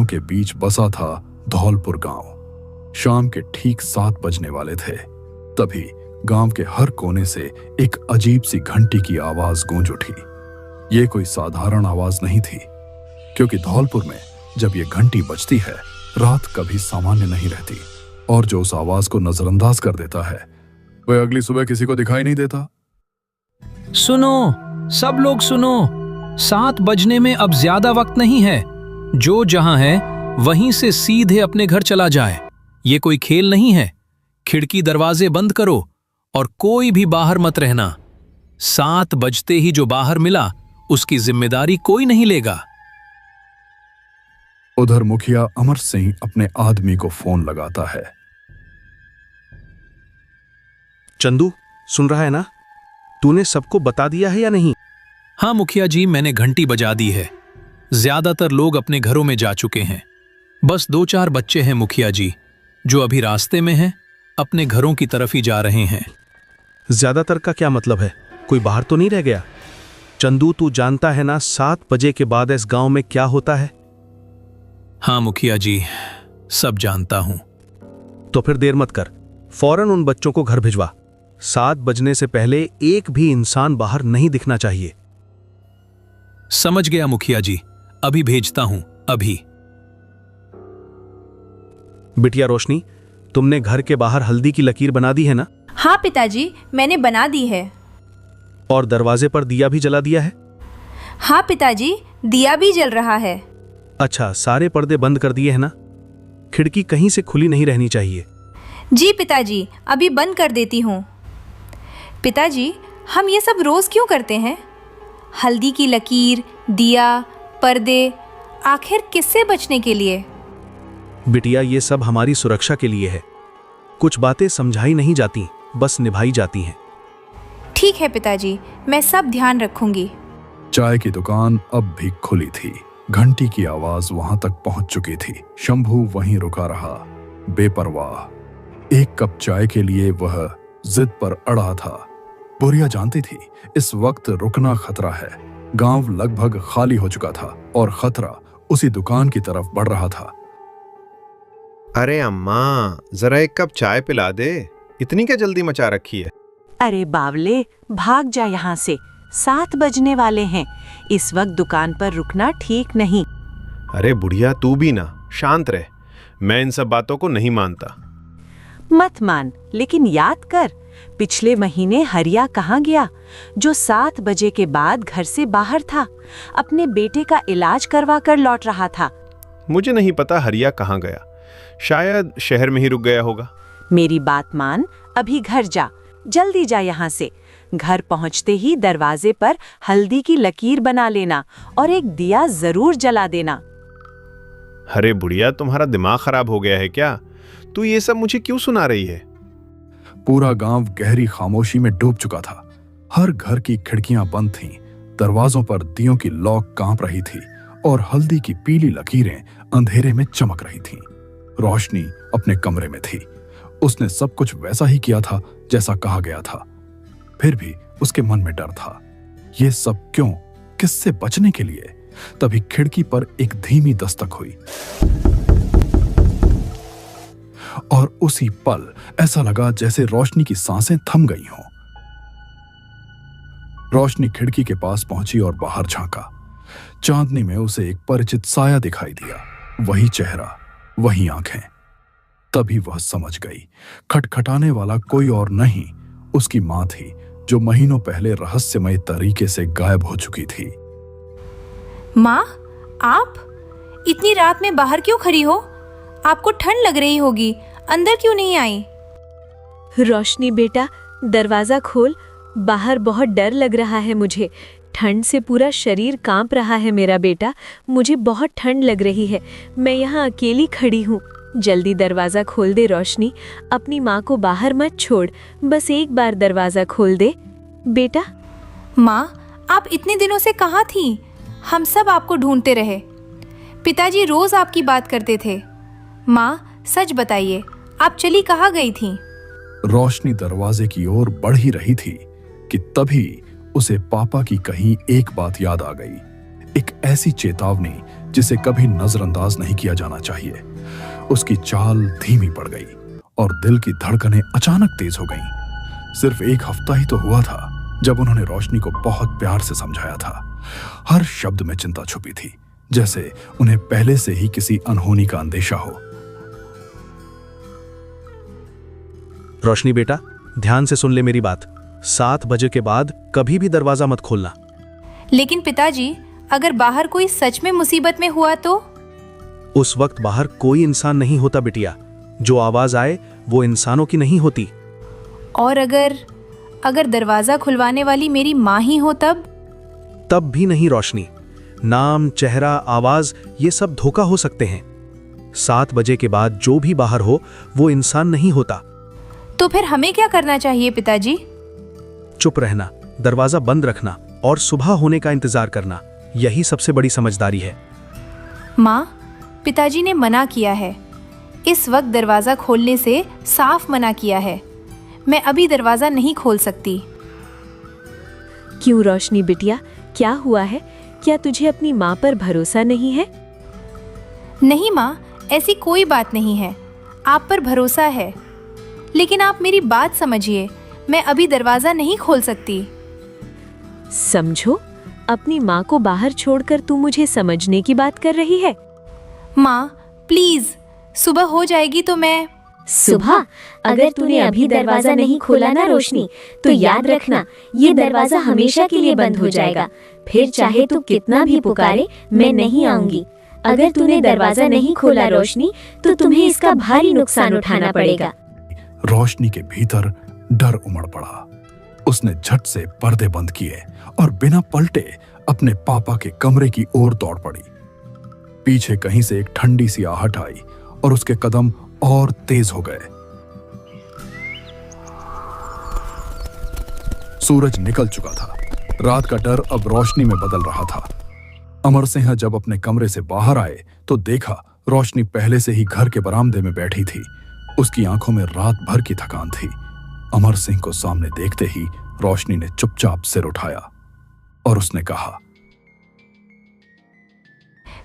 पहाड़ों के बीच बसा था धौलपुर गांव। शाम के ठीक 7 बजने वाले थे। तभी गांव के हर कोने से एक अजीब सी घंटी की आवाज गूंज उठी। ये कोई साधारण आवाज नहीं थी, क्योंकि धौलपुर में जब ये घंटी बजती है, रात कभी सामान्य नहीं रहती, और जो उस आवाज को नजरअंदाज कर देता है वह अगली सुबह किसी को दिखाई नहीं देता। सुनो, सब लोग सुनो, 7 बजने में अब ज्यादा वक्त नहीं है। जो जहां है वहीं से सीधे अपने घर चला जाए। ये कोई खेल नहीं है। खिड़की दरवाजे बंद करो और कोई भी बाहर मत रहना। 7 बजते ही जो बाहर मिला उसकी जिम्मेदारी कोई नहीं लेगा। उधर मुखिया अमर सिंह अपने आदमी को फोन लगाता है। चंदू, सुन रहा है ना? तूने सबको बता दिया है या नहीं? हाँ मुखिया जी, मैंने घंटी बजा दी है। ज्यादातर लोग अपने घरों में जा चुके हैं। बस 2-4 बच्चे हैं मुखिया जी, जो अभी रास्ते में हैं, अपने घरों की तरफ ही जा रहे हैं। ज्यादातर का क्या मतलब है? कोई बाहर तो नहीं रह गया? चंदू, तू जानता है ना 7 बजे के बाद इस गांव में क्या होता है? हाँ मुखिया जी, सब जानता हूं। तो फिर देर मत कर, फौरन उन बच्चों को घर भिजवा। 7 बजने से पहले एक भी इंसान बाहर नहीं दिखना चाहिए। समझ गया मुखिया जी, अभी भेजता हूं, अभी। बिटिया रोशनी, तुमने घर के बाहर हल्दी की लकीर बना दी है ना? हाँ पिताजी, मैंने बना दी है। और दरवाजे पर दिया भी जला दिया है? हाँ पिताजी, दिया भी जल रहा है। अच्छा, सारे पर्दे बंद कर दिए हैं ना? खिड़की कहीं से खुली नहीं रहनी चाहिए। जी पिताजी, अभी बंद कर देती हूँ। पिताजी, हम ये सब रोज क्यों करते हैं? हल्दी की लकीर, दिया, पर्दे, आखिर किससे बचने के लिए? बिटिया, ये सब हमारी सुरक्षा के लिए है। कुछ बातें समझाई नहीं जाती, बस निभाई जाती हैं। ठीक है पिताजी, मैं सब ध्यान रखूंगी। चाय की दुकान अब भी खुली थी। घंटी की आवाज वहां तक पहुंच चुकी थी। शंभू वहीं रुका रहा, बेपरवाह। एक कप चाय के लिए वह जिद पर अड़ा था। बुढ़िया जानती थी इस वक्त रुकना खतरा है। गांव लगभग खाली हो चुका था और खतरा उसी दुकान की तरफ बढ़ रहा था। अरे अम्मा, जरा एक कप चाय पिला दे। इतनी क्या जल्दी मचा रखी है? अरे बावले, भाग जा यहाँ से। 7 बजने वाले हैं। इस वक्त दुकान पर रुकना ठीक नहीं। अरे बुढ़िया, तू भी ना शांत रह। मैं इन सब बातों को नहीं मानता। मत मान, लेकिन याद कर, पिछले महीने हरिया कहाँ गया, जो 7 बजे के बाद घर से बाहर था। अपने बेटे का इलाज करवा कर लौट रहा था। मुझे नहीं पता हरिया कहाँ गया। शायद शहर में ही रुक गया होगा। मेरी बात मान, अभी घर जा, जल्दी जा यहाँ से। घर पहुँचते ही दरवाजे पर हल्दी की लकीर बना लेना और एक दिया जरूर जला देना। अरे बुढ़िया, तुम्हारा दिमाग खराब हो गया है क्या? तू ये सब मुझे क्यों सुना रही है? पूरा गांव गहरी खामोशी में डूब चुका था। हर घर की खिड़कियां बंद थीं, दरवाजों पर दियों की लौ कांप रही थी और हल्दी की पीली लकीरें अंधेरे में चमक रही थीं। रोशनी अपने कमरे में थी। उसने सब कुछ वैसा ही किया था जैसा कहा गया था। फिर भी उसके मन में डर था। ये सब क्यों? किससे बचने के लिए? तभी खिड़की पर एक धीमी दस्तक हुई और उसी पल ऐसा लगा जैसे रोशनी की सांसें थम गई हों। रोशनी खिड़की के पास पहुंची और बाहर झांका। चांदनी में उसे एक परिचित साया दिखाई दिया। वही चेहरा, वही आंखें। तभी वह समझ गई, खटखटाने वाला कोई और नहीं, उसकी मां थी, जो महीनों पहले रहस्यमय तरीके से गायब हो चुकी थी। माँ, आप इतनी रात में बाहर क्यों खड़ी हो? आपको ठंड लग रही होगी, अंदर क्यों नहीं आई? रोशनी बेटा, दरवाजा खोल। बाहर बहुत डर लग रहा है मुझे। ठंड से पूरा शरीर कांप रहा है मेरा बेटा। मुझे बहुत ठंड लग रही है। मैं यहाँ अकेली खड़ी हूँ। जल्दी दरवाजा खोल दे रोशनी। अपनी माँ को बाहर मत छोड़। बस एक बार दरवाजा खोल दे बेटा। माँ, आप इतने दिनों से कहाँ थी? हम सब आपको ढूंढते रहे। पिताजी रोज आपकी बात करते थे। माँ, सच बताइए, आप चली कहाँ गई थी? रोशनी दरवाजे की ओर बढ़ ही रही थी कि तभी उसे पापा की कही एक बात याद आ गई। एक ऐसी चेतावनी जिसे कभी नजरअंदाज नहीं किया जाना चाहिए। उसकी चाल धीमी पड़ गई और दिल की धड़कनें अचानक तेज हो गईं। सिर्फ एक हफ्ता ही तो हुआ था जब उन्होंने रोशनी को बहुत प्यार से समझाया था। हर शब्द में चिंता छुपी थी, जैसे उन्हें पहले से ही किसी अनहोनी का अंदेशा हो। रोशनी बेटा, ध्यान से सुन ले मेरी बात। 7 बजे के बाद कभी भी दरवाजा मत खोलना। लेकिन पिताजी, अगर बाहर कोई सच में मुसीबत में हुआ तो? उस वक्त बाहर कोई इंसान नहीं होता बिटिया। जो आवाज आए वो इंसानों की नहीं होती। और अगर दरवाजा खुलवाने वाली मेरी माँ ही हो तब भी नहीं रोशनी। नाम, चेहरा, आवाज ये सब धोखा हो सकते हैं। 7 बजे के बाद जो भी बाहर हो वो इंसान नहीं होता। तो फिर हमें क्या करना चाहिए पिताजी? चुप रहना, दरवाजा बंद रखना और सुबह होने का इंतजार करना, यही सबसे बड़ी समझदारी है। माँ, पिताजी ने मना किया है। इस वक्त दरवाजा खोलने से साफ मना किया है। मैं अभी दरवाजा नहीं खोल सकती। क्यों रोशनी बिटिया, क्या हुआ है? क्या तुझे अपनी माँ पर भरोसा नहीं है? नहीं माँ, ऐसी कोई बात नहीं है। आप पर भरोसा है, लेकिन आप मेरी बात समझिए। मैं अभी दरवाजा नहीं खोल सकती। समझो, अपनी माँ को बाहर छोड़कर तू मुझे समझने की बात कर रही है? माँ प्लीज, सुबह हो जाएगी तो मैं... सुबह? अगर तूने अभी दरवाजा नहीं खोला ना रोशनी, तो याद रखना ये दरवाजा हमेशा के लिए बंद हो जाएगा। फिर चाहे तू कितना भी पुकारे, मैं नहीं आऊंगी। अगर तूने दरवाजा नहीं खोला रोशनी, तो तुम्हें इसका भारी नुकसान उठाना पड़ेगा। रोशनी के भीतर डर उमड़ पड़ा। उसने झट से पर्दे बंद किए और बिना पलटे अपने पापा के कमरे की ओर दौड़ पड़ी। पीछे कहीं से एक ठंडी सी आहट आई और उसके कदम और तेज हो गए। सूरज निकल चुका था। रात का डर अब रोशनी में बदल रहा था। अमर सिंह जब अपने कमरे से बाहर आए तो देखा रोशनी पहले से ही घर के बरामदे में बैठी थी। उसकी आंखों में रात भर की थकान थी। अमर सिंह को सामने देखते ही रोशनी ने चुपचाप सिर उठाया और उसने कहा,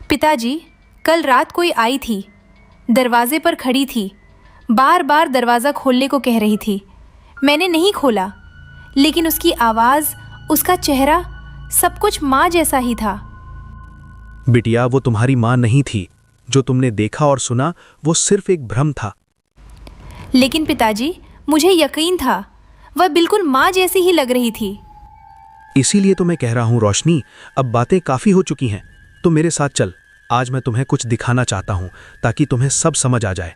पिताजी, कल रात कोई आई थी, दरवाजे पर खड़ी थी, बार बार दरवाजा खोलने को कह रही थी। मैंने नहीं खोला, लेकिन उसकी आवाज, उसका चेहरा, सब कुछ माँ जैसा ही था। बिटिया, वो तुम्हारी माँ नहीं थी। जो तुमने देखा और सुना वो सिर्फ एक भ्रम था। लेकिन पिताजी, मुझे यकीन था वह बिल्कुल माँ जैसी ही लग रही थी। इसीलिए तो मैं कह रहा हूं रोशनी, अब बातें काफी हो चुकी हैं, तो मेरे साथ चल। आज मैं तुम्हें कुछ दिखाना चाहता हूं ताकि तुम्हें सब समझ आ जाए।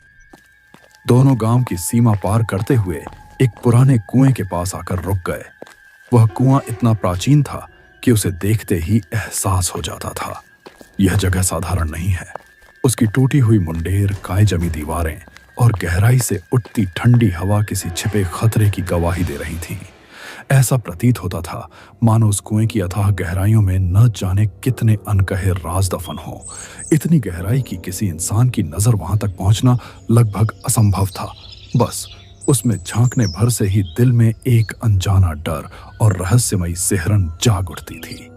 दोनों गांव की सीमा पार करते हुए एक पुराने कुएं के पास आकर रुक गए। वह कुआं इतना प्राचीन था कि उसे देखते ही एहसास हो जाता था यह जगह साधारण नहीं है। उसकी टूटी हुई मुंडेर, काई जमी दीवारें और गहराई से उठती ठंडी हवा किसी छिपे खतरे की गवाही दे रही थी। ऐसा प्रतीत होता था मानो उस कुएं की अथाह गहराइयों में न जाने कितने अनकहे राज दफन हो। इतनी गहराई की किसी इंसान की नजर वहां तक पहुंचना लगभग असंभव था। बस उसमें झांकने भर से ही दिल में एक अनजाना डर और रहस्यमयी सिहरन जाग उठती थी।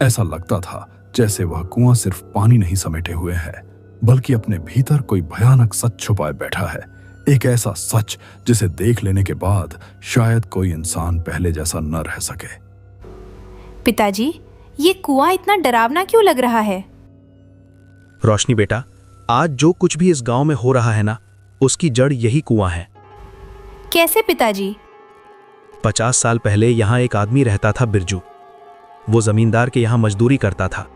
ऐसा लगता था जैसे वह कुआं सिर्फ पानी नहीं समेटे हुए है, बल्कि अपने भीतर कोई भयानक सच छुपाए बैठा है। एक ऐसा सच जिसे देख लेने के बाद शायद कोई इंसान पहले जैसा न रह सके। पिताजी, ये कुआं इतना डरावना क्यों लग रहा है? रोशनी बेटा, आज जो कुछ भी इस गांव में हो रहा है ना, उसकी जड़ यही कुआं है। कैसे पिताजी? 50 साल पहले यहां एक आदमी रहता था, बिरजू। वो जमींदार के यहां मजदूरी करता था।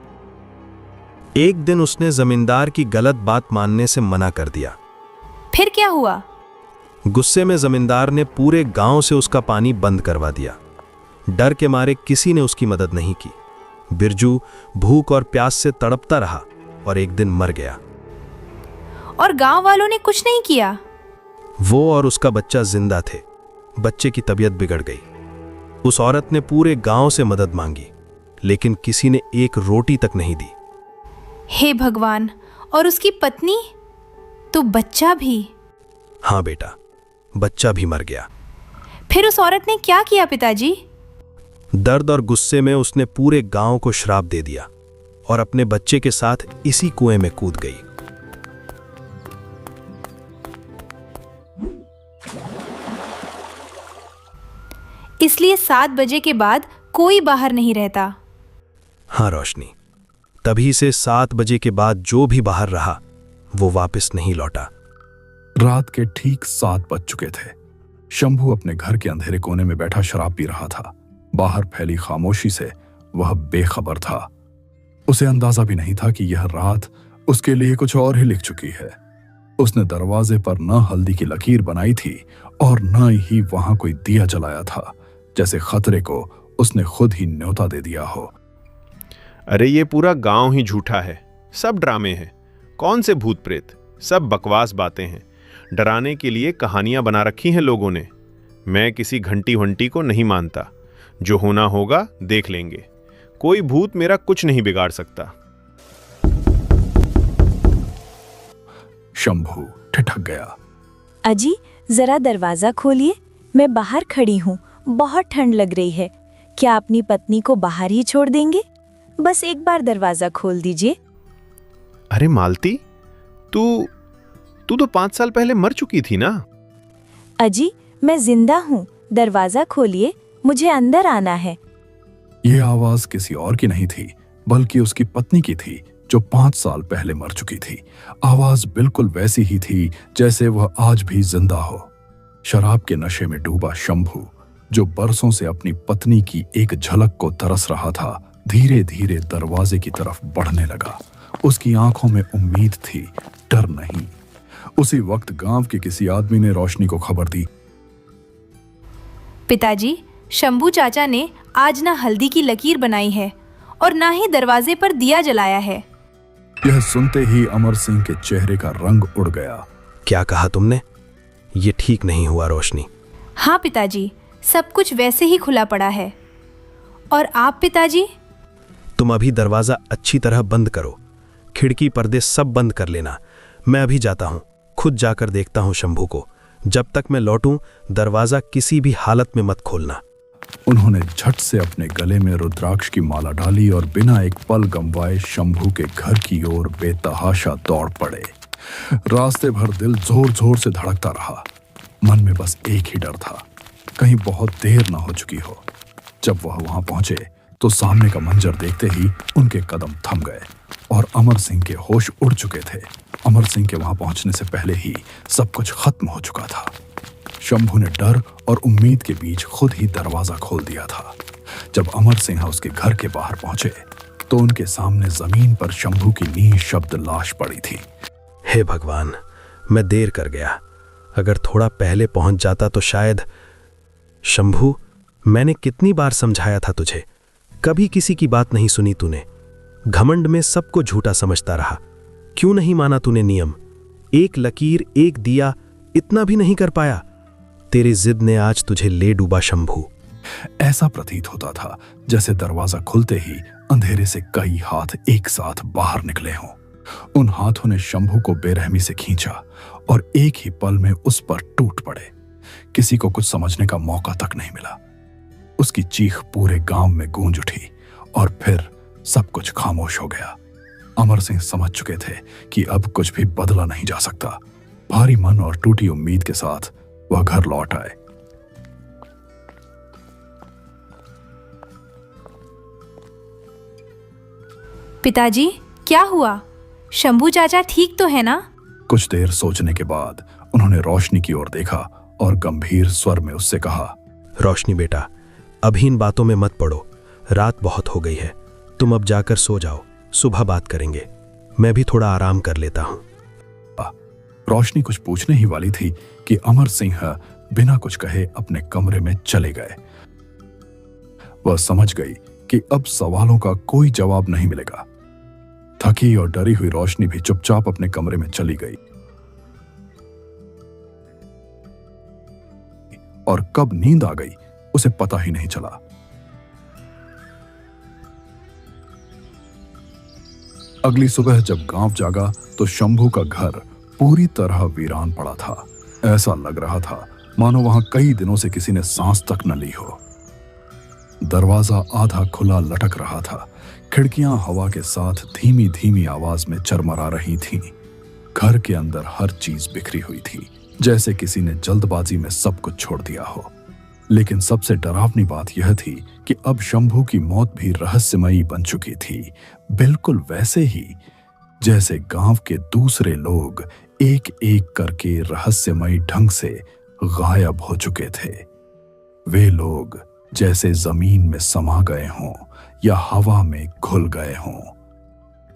एक दिन उसने जमींदार की गलत बात मानने से मना कर दिया। फिर क्या हुआ? गुस्से में जमींदार ने पूरे गांव से उसका पानी बंद करवा दिया। डर के मारे किसी ने उसकी मदद नहीं की। बिरजू भूख और प्यास से तड़पता रहा और एक दिन मर गया। और गांव वालों ने कुछ नहीं किया? वो और उसका बच्चा जिंदा थे। बच्चे की तबीयत बिगड़ गई। उस औरत ने पूरे गांव से मदद मांगी, लेकिन किसी ने एक रोटी तक नहीं दी। हे भगवान! और उसकी पत्नी? तो बच्चा भी? हाँ बेटा, बच्चा भी मर गया। फिर उस औरत ने क्या किया पिताजी? दर्द और गुस्से में उसने पूरे गांव को श्राप दे दिया और अपने बच्चे के साथ इसी कुएं में कूद गई। इसलिए 7 बजे के बाद कोई बाहर नहीं रहता। हाँ रोशनी, तभी से 7 बजे के बाद जो भी बाहर रहा वो वापस नहीं लौटा। रात के ठीक 7 बज चुके थे। शंभू अपने घर के अंधेरे कोने में बैठा शराब पी रहा था। बाहर फैली खामोशी से वह बेखबर था। उसे अंदाजा भी नहीं था कि यह रात उसके लिए कुछ और ही लिख चुकी है। उसने दरवाजे पर न हल्दी की लकीर बनाई थी और न ही वहां कोई दिया जलाया था, जैसे खतरे को उसने खुद ही न्योता दे दिया हो। अरे ये पूरा गांव ही झूठा है, सब ड्रामे हैं। कौन से भूत प्रेत, सब बकवास बातें हैं। डराने के लिए कहानियां बना रखी हैं लोगों ने। मैं किसी घंटी वंटी को नहीं मानता। जो होना होगा देख लेंगे। कोई भूत मेरा कुछ नहीं बिगाड़ सकता। शंभू ठिठक गया। अजी जरा दरवाजा खोलिए, मैं बाहर खड़ी हूँ, बहुत ठंड लग रही है। क्या अपनी पत्नी को बाहर ही छोड़ देंगे? बस एक बार दरवाजा खोल दीजिए। अरे मालती, तू तो 5 साल पहले मर चुकी थी ना। अजी मैं जिंदा हूँ, दरवाजा खोलिए, मुझे अंदर आना है। यह आवाज किसी और की नहीं थी, बल्कि उसकी पत्नी की थी, जो 5 साल पहले मर चुकी थी। आवाज बिल्कुल वैसी ही थी जैसे वह आज भी जिंदा हो। शराब के नशे में डूबा शंभू, जो बरसों से अपनी पत्नी की एक झलक को तरस रहा था, धीरे धीरे दरवाजे की तरफ बढ़ने लगा। उसकी आंखों में उम्मीद थी, डर नहीं। उसी वक्त गांव के किसी आदमी ने रोशनी को खबर दी। पिताजी, शंभू चाचा ने आज ना हल्दी की लकीर बनाई है और ना ही दरवाजे पर दिया जलाया है। यह सुनते ही अमर सिंह के चेहरे का रंग उड़ गया। क्या कहा तुमने? ये ठीक नहीं हुआ रोशनी। हाँ पिताजी, सब कुछ वैसे ही खुला पड़ा है। और आप पिताजी? तुम अभी दरवाजा अच्छी तरह बंद करो, खिड़की पर्दे सब बंद कर लेना। मैं अभी जाता हूँ, खुद जाकर देखता हूँ शंभू को। जब तक मैं लौटूं, दरवाजा किसी भी हालत में मत खोलना। उन्होंने झट से अपने गले में रुद्राक्ष की माला डाली और बिना एक पल गंवाए शंभू के घर की ओर बेतहाशा दौड़ पड़े। रास्ते भर दिल जोर जोर से धड़कता रहा। मन में बस एक ही डर था, कहीं बहुत देर ना हो चुकी हो। जब वह वहां पहुंचे तो सामने का मंजर देखते ही उनके कदम थम गए और अमर सिंह के होश उड़ चुके थे। अमर सिंह के वहां पहुंचने से पहले ही सब कुछ खत्म हो चुका था। शंभू ने डर और उम्मीद के बीच खुद ही दरवाजा खोल दिया था। जब अमर सिंह उसके घर के बाहर पहुंचे तो उनके सामने जमीन पर शंभू की निःशब्द लाश पड़ी थी। हे भगवान, मैं देर कर गया। अगर थोड़ा पहले पहुंच जाता तो शायद। शंभू, मैंने कितनी बार समझाया था तुझे, कभी किसी की बात नहीं सुनी तूने। घमंड में सबको झूठा समझता रहा। क्यों नहीं माना तूने नियम? एक लकीर, एक दिया, इतना भी नहीं कर पाया। तेरी जिद ने आज तुझे ले डूबा शंभू। ऐसा प्रतीत होता था जैसे दरवाजा खुलते ही अंधेरे से कई हाथ एक साथ बाहर निकले हों। उन हाथों ने शंभू को बेरहमी से खींचा और एक ही पल में उस पर टूट पड़े। किसी को कुछ समझने का मौका तक नहीं मिला। उसकी चीख पूरे गांव में गूंज उठी और फिर सब कुछ खामोश हो गया। अमर सिंह समझ चुके थे कि अब कुछ भी बदला नहीं जा सकता। भारी मन और टूटी उम्मीद के साथ वह घर लौट आए। पिताजी, क्या हुआ? शंभू चाचा ठीक तो है ना? कुछ देर सोचने के बाद उन्होंने रोशनी की ओर देखा और गंभीर स्वर में उससे कहा, रोशनी बेटा, अभी इन बातों में मत पड़ो। रात बहुत हो गई है, तुम अब जाकर सो जाओ, सुबह बात करेंगे। मैं भी थोड़ा आराम कर लेता हूं। रोशनी कुछ पूछने ही वाली थी कि अमर सिंह बिना कुछ कहे अपने कमरे में चले गए। वह समझ गई कि अब सवालों का कोई जवाब नहीं मिलेगा। थकी और डरी हुई रोशनी भी चुपचाप अपने कमरे में चली गई और कब नींद आ गई उसे पता ही नहीं चला। अगली सुबह जब गांव जागा तो शंभू का घर पूरी तरह वीरान पड़ा था। ऐसा लग रहा था मानो वहां कई दिनों से किसी ने सांस तक न ली हो। दरवाजा आधा खुला लटक रहा था। खिड़कियां हवा के साथ धीमी धीमी आवाज में चरमरा रही थीं। घर के अंदर हर चीज बिखरी हुई थी, जैसे किसी ने जल्दबाजी में सब कुछ छोड़ दिया हो। लेकिन सबसे डरावनी बात यह थी कि अब शंभू की मौत भी रहस्यमयी बन चुकी थी, बिल्कुल वैसे ही जैसे गांव के दूसरे लोग एक एक करके रहस्यमयी ढंग से गायब हो चुके थे। वे लोग जैसे जमीन में समा गए हों या हवा में घुल गए हों।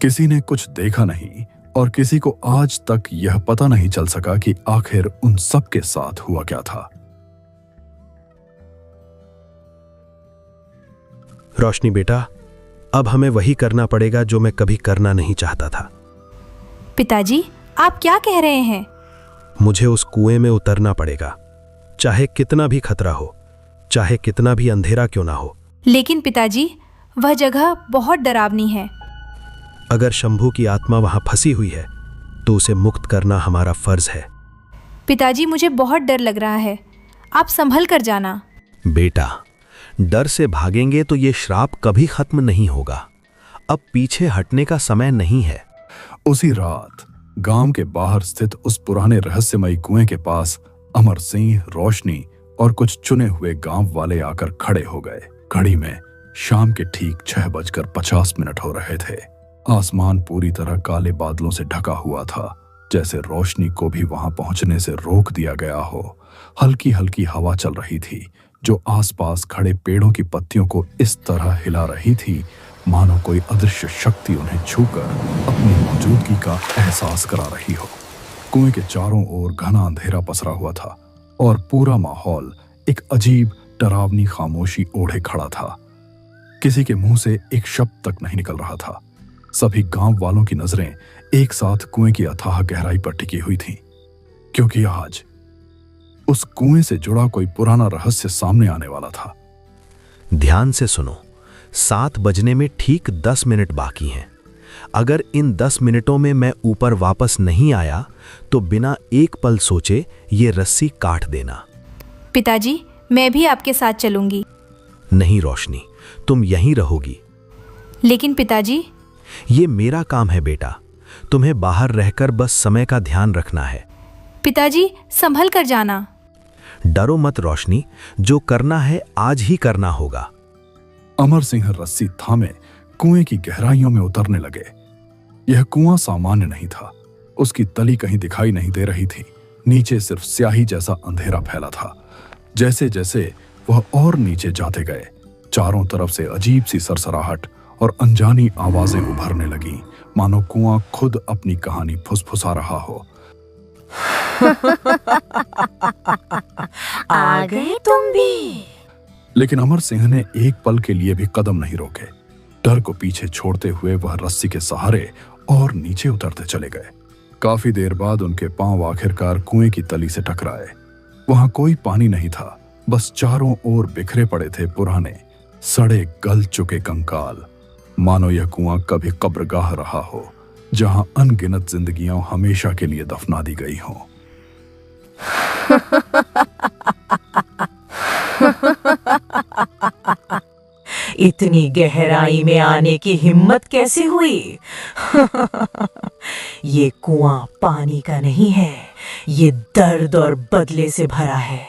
किसी ने कुछ देखा नहीं और किसी को आज तक यह पता नहीं चल सका कि आखिर उन सब के साथ हुआ क्या था। रोशनी बेटा, अब हमें वही करना पड़ेगा जो मैं कभी करना नहीं चाहता था। पिताजी, आप क्या कह रहे हैं? मुझे उस कुएं में उतरना पड़ेगा, चाहे कितना भी खतरा हो, चाहे कितना भी अंधेरा क्यों ना हो। लेकिन पिताजी, वह जगह बहुत डरावनी है। अगर शंभू की आत्मा वहां फंसी हुई है तो उसे मुक्त करना हमारा फर्ज है। पिताजी, मुझे बहुत डर लग रहा है, आप संभल कर जाना। बेटा, डर से भागेंगे तो ये श्राप कभी खत्म नहीं होगा। अब पीछे हटने का समय नहीं है। उसी रात गांव के बाहर स्थित उस पुराने रहस्यमयी कुएं के पास अमर सिंह, रोशनी और कुछ चुने हुए गांव वाले आकर खड़े हो गए। घड़ी में शाम के ठीक 6:50 हो रहे थे। आसमान पूरी तरह काले बादलों से ढका हुआ था, जैसे रोशनी को भी वहां पहुंचने से रोक दिया गया हो। हल्की हल्की हवा चल रही थी, जो आसपास खड़े पेड़ों की पत्तियों को इस तरह हिला रही थी मानो कोई अदृश्य शक्ति उन्हें छूकर अपनी मौजूदगी का एहसास करा रही हो। कुएं के चारों ओर घना अंधेरा पसरा हुआ था और पूरा माहौल एक अजीब डरावनी खामोशी ओढ़े खड़ा था। किसी के मुंह से एक शब्द तक नहीं निकल रहा था। सभी गांव वालों की नजरें एक साथ कुएं की अथाह गहराई पर टिकी हुई थीं, क्योंकि आज उस कुएं से जुड़ा कोई पुराना रहस्य सामने आने वाला था। ध्यान से सुनो, 7 बजने में ठीक 10 मिनट बाकी हैं। अगर इन 10 मिनटों में मैं ऊपर वापस नहीं आया तो बिना एक पल सोचे ये रस्सी काट देना। पिताजी, मैं भी आपके साथ चलूंगी। नहीं रोशनी, तुम यहीं रहोगी। लेकिन पिताजी, ये मेरा काम है बेटा, तुम्हें बाहर रहकर बस समय का ध्यान रखना है। पिताजी, संभल कर जाना। डरो मत रोशनी, जो करना है आज ही करना होगा। अमर सिंह रस्सी थामे कुएं की गहराइयों में उतरने लगे। यह कुआं सामान्य नहीं था, उसकी तली कहीं दिखाई नहीं दे रही थी। नीचे सिर्फ स्याही जैसा अंधेरा फैला था। जैसे जैसे वह और नीचे जाते गए, चारों तरफ से अजीब सी सरसराहट और अनजानी आवाजें उभरने लगीं, मानो कुआं खुद अपनी कहानी फुसफुसा रहा हो। आ गए तुम भी। लेकिन अमर सिंह ने एक पल के लिए भी कदम नहीं रोके। डर को पीछे छोड़ते हुए वह रस्सी के सहारे और नीचे उतरते चले गए। काफी देर बाद उनके पांव आखिरकार कुएं की तली से टकराए। वहां कोई पानी नहीं था, बस चारों ओर बिखरे पड़े थे पुराने सड़े गल चुके कंकाल, मानो यह कुआं कभी कब्रगाह रहा हो, जहां अनगिनत जिंदगियां हमेशा के लिए दफना दी गई हों। इतनी गहराई में आने की हिम्मत कैसे हुई? ये कुआं पानी का नहीं है, ये दर्द और बदले से भरा है।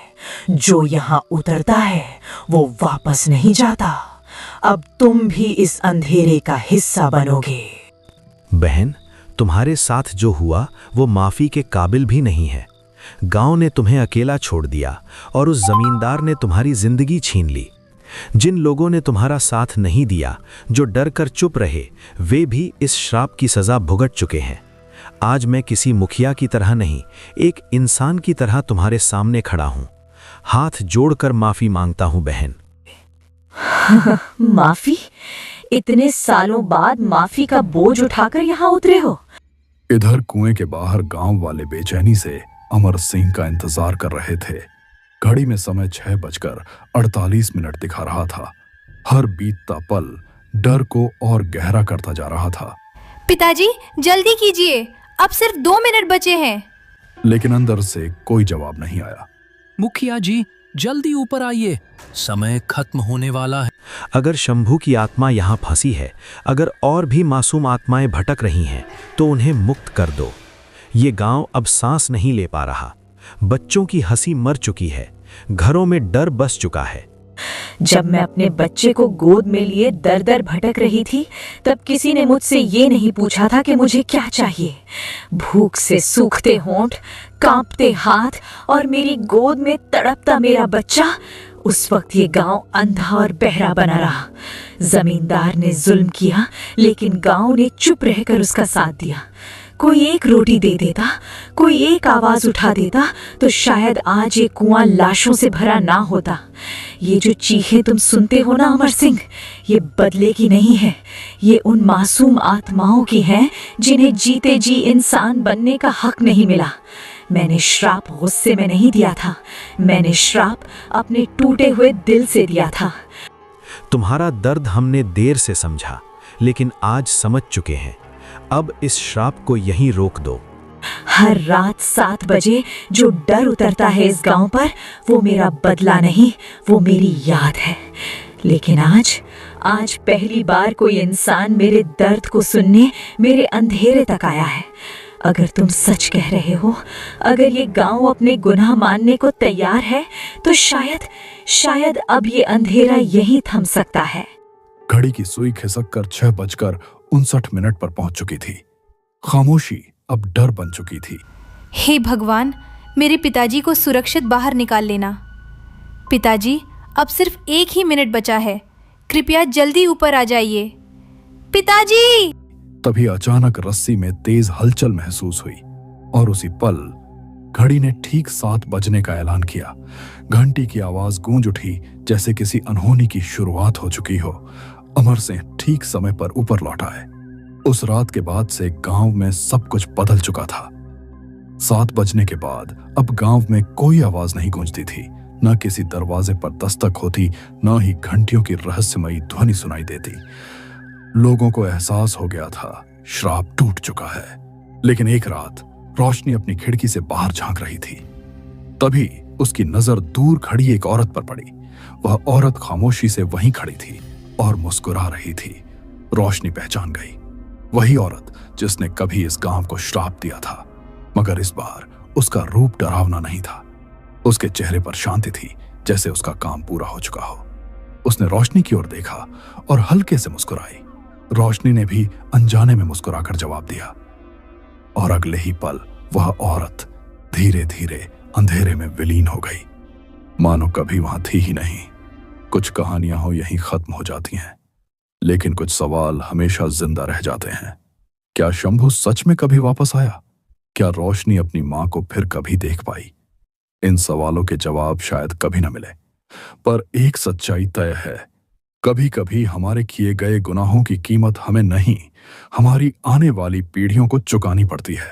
जो यहाँ उतरता है वो वापस नहीं जाता। अब तुम भी इस अंधेरे का हिस्सा बनोगे। बहन, तुम्हारे साथ जो हुआ वो माफी के काबिल भी नहीं है। गांव ने तुम्हें अकेला छोड़ दिया और उस जमींदार ने तुम्हारी जिंदगी छीन ली। जिन लोगों ने तुम्हारा साथ नहीं दिया, जो डर कर चुप रहे, वे भी इस श्राप की सजा भुगत चुके हैं। आज मैं किसी मुखिया की तरह नहीं, एक इंसान की तरह तुम्हारे सामने खड़ा हूं। हाथ जोड़कर माफी मांगता हूं बहन। माफी? इतने सालों बाद माफी का बोझ उठाकर यहाँ उतरे हो? इधर कुएं के बाहर गांव वाले बेचैनी से अमर सिंह का इंतजार कर रहे थे। घड़ी में समय 6:48 दिखा रहा था। हर बीतता पल डर को और गहरा करता जा रहा था। पिताजी, जल्दी कीजिए, अब सिर्फ 2 मिनट बचे हैं। लेकिन अंदर से कोई जवाब नहीं आया। मुखिया जी, जल्दी ऊपर आइए, समय खत्म होने वाला है। अगर शंभू की आत्मा यहाँ फंसी है, अगर और भी मासूम आत्माएं भटक रही हैं, तो उन्हें मुक्त कर दो। ये गांव अब सांस नहीं ले पा रहा। बच्चों की हंसी मर चुकी है, घरों में डर बस चुका है। जब मैं अपने बच्चे को गोद में लिए दर दर भटक रही थी, तब किसी ने मुझसे ये नहीं पूछा था कि मुझे क्या चाहिए। भूख से सूखते होंठ, कांपते हाथ और मेरी गोद में तड़पता मेरा बच्चा, उस वक्त ये गांव अंधा और बहरा बना रहा। जमींदार ने जुल्म किया, लेकिन गांव ने चुप रहकर उसका साथ दिया। कोई एक रोटी दे देता, कोई एक आवाज उठा देता, तो शायद आज ये कुआं लाशों से भरा ना होता। ये जो चीखें तुम सुनते हो ना अमर सिंह, ये बदले की नहीं है, ये उन मासूम आत्माओं की हैं जिन्हें जीते जी इंसान बनने का हक नहीं मिला। मैंने श्राप गुस्से में नहीं दिया था, मैंने श्राप अपने टूटे हुए दिल से दिया था। तुम्हारा दर्द हमने देर से समझा, लेकिन आज समझ चुके हैं। अब इस श्राप को यहीं रोक दो। हर रात 7 बजे जो डर उतरता है इस गांव पर, वो मेरा बदला नहीं, वो मेरी याद है। लेकिन आज पहली बार कोई इंसान मेरे दर्द को सुनने मेरे अंधेरे तक आया है। अगर तुम सच कह रहे हो, अगर ये गांव अपने गुनाह मानने को तैयार है, तो शायद अब ये अंधेरा यहीं थम सकता है। घड़ी की सुई खिसक कर 6:59 पर पहुंच चुकी थी। खामोशी अब डर बन चुकी थी। हे भगवान, मेरे पिताजी को सुरक्षित बाहर निकाल लेना। पिताजी, अब सिर्फ 1 ही मिनट बचा है, कृपया जल्दी ऊपर आ जाइए। पिताजी! तभी अचानक रस्सी में तेज हलचल महसूस हुई और उसी पल घड़ी ने ठीक 7 बजने का ऐलान किया। घंटी की आवाज गूंज उठी, जैसे किसी अनहोनी की शुरुआत हो चुकी हो। अमर सिंह ठीक समय पर ऊपर लौटा है। उस रात के बाद से गांव में सब कुछ बदल चुका था। 7 बजने के बाद अब गांव में कोई आवाज नहीं गूंजती थी, न किसी दरवाजे पर दस्तक होती, न ही घंटियों की रहस्यमयी ध्वनि सुनाई देती। लोगों को एहसास हो गया था, श्राप टूट चुका है। लेकिन एक रात रोशनी अपनी खिड़की से बाहर झांक रही थी। तभी उसकी नजर दूर खड़ी एक औरत पर पड़ी। वह औरत खामोशी से वहीं खड़ी थी और मुस्कुरा रही थी। रोशनी पहचान गई, वही औरत जिसने कभी इस गांव को श्राप दिया था, मगर इस बार उसका रूप डरावना नहीं था। उसके चेहरे पर शांति थी, जैसे उसका काम पूरा हो चुका हो। उसने रोशनी की ओर देखा और हल्के से मुस्कुराई। रोशनी ने भी अनजाने में मुस्कुराकर जवाब दिया और अगले ही पल वह औरत धीरे धीरे अंधेरे में विलीन हो गई, मानो कभी वहां थी ही नहीं। कुछ कहानियां हो यहीं खत्म हो जाती हैं, लेकिन कुछ सवाल हमेशा जिंदा रह जाते हैं। क्या शंभू सच में कभी वापस आया? क्या रोशनी अपनी मां को फिर कभी देख पाई? इन सवालों के जवाब शायद कभी न मिले, पर एक सच्चाई तय है, कभी कभी हमारे किए गए गुनाहों की कीमत हमें नहीं, हमारी आने वाली पीढ़ियों को चुकानी पड़ती है।